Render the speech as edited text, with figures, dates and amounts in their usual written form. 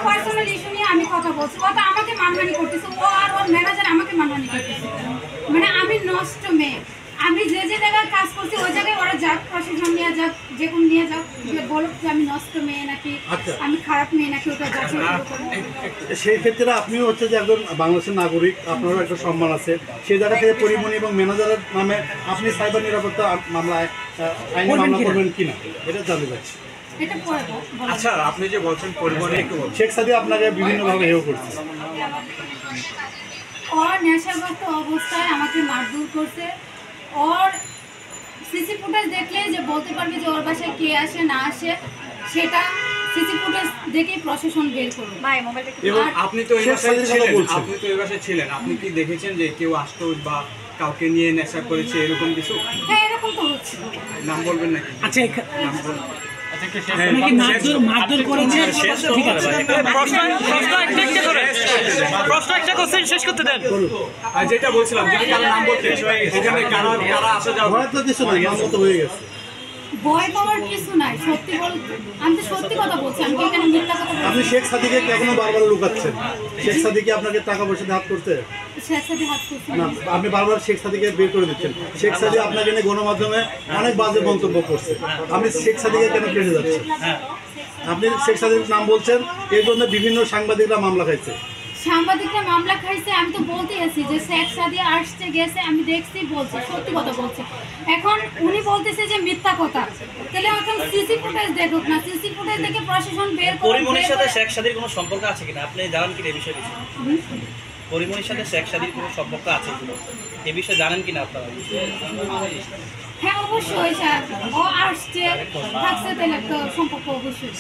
Personal issue নিয়ে আমি কথা বলছি, ও তো আমাকে মানহানি করতেছে, ও আর ওর ম্যানেজার আমাকে মানহানি করতেছে। মানে আমি নষ্ট মেয়ে, আমি যে যে জায়গায় কাজ করছি ওই জায়গায় ওরা যাক, প্রশাসন নিয়ে যাক, যে কোনো নিয়ে যাক, যে বলুক যে আমি নষ্ট মেয়ে নাকি আমি খারাপ মেয়ে নাকি, ওটা যাচ্ছে। সেই ক্ষেত্রে আপনিও হচ্ছে যে একজন বাংলাদেশের নাগরিক, আপনারও একটা সম্মান আছে, সেই জায়গা থেকে পরিমণি এবং ম্যানেজারের নামে আপনি সাইবার নিরাপত্তা মামলায় আইনি মামলা করবেন কিনা এটা জানতে চাচ্ছি। আচ্ছা, আপনি যে বলছেন পরিবহনে একটু শেখ সাদি আপনাকে বিভিন্নভাবে হেয় করছে। ওর নেশাগ্রস্ত অবস্থায় আমাকে মারধর করছে। ওর সিসি ফুটেজ দেখলে যে বলতে পারবে যে ওর বাসায় কে আসে না আসে, সেটা সিসি ফুটেজ দেখেই প্রশাসন বের করবে। এবং আপনি তো এই বাসায় ছিলেন, আপনি কি দেখেছেন যে কেউ আসতো বা কাউকে নিয়ে নেশা করেছে এরকম কিছু? হ্যাঁ, এরকম তো হচ্ছে। নাম বলবেন নাকি? আচ্ছা, মারধর করেছে, ঠিক আছে। প্রশ্ন একটা কোশ্চেন শেষ করতে দেন। যেটা বলছিলাম, যদি কারো নাম বলতে এখানে কারা আসা যাওয়া হয়তো কিছু নাই, নাম মতো হয়ে গেছে। ভয় পাওয়ার কিছু নাই, সত্যি বল, আমি তো সত্যি কথা বলছি, আমি এখানে মিথ্যা কথা বলছি। আপনি শেখ সাদিকে কেন বারবার লুকাচ্ছেন? শেখ সাদিকে আপনাকে টাকা পয়সা হাত করতে শেখ সাদি হাত করছি না, আপনি বারবার শেখ সাদিকে বের করে দিচ্ছেন। শেখ সাদি আপনাকে নিয়ে গণমাধ্যমে অনেক বাজে মন্তব্য করছে, আপনি শেখ সাদিকে কেন কেটে যাচ্ছেন? আপনি শেখ সাদির নাম বলছেন, এর জন্য বিভিন্ন সাংবাদিকরা মামলা খাইছে। সাংবাদিকরা মামলা খাইছে, আমি তো বলতে আছি যে শেখ সাদি আসছে গেছে, আমি দেখছি, বলছি, সত্যি কথা বলছি। এখন উনি বলতেছে যে মিথ্যা কথা, তাহলে এখন সিসি ফুটেজ দেখুক না, সিসি ফুটেজ দেখে প্রশাসন বের করে। পরিমণির সাথে শেখ সাদির কোনো সম্পর্ক আছে কিনা আপনি জানেন কি এই বিষয়ে? পরিমণির সাথে শেখ সাদির কোনো সম্পর্ক আছে কিনা এই বিষয়ে জানেন কিনা আপনারা? হ্যাঁ, অবশ্যই স্যার, ও আসছে থাকছে, তাহলে একটা সম্পর্ক অবশ্যই।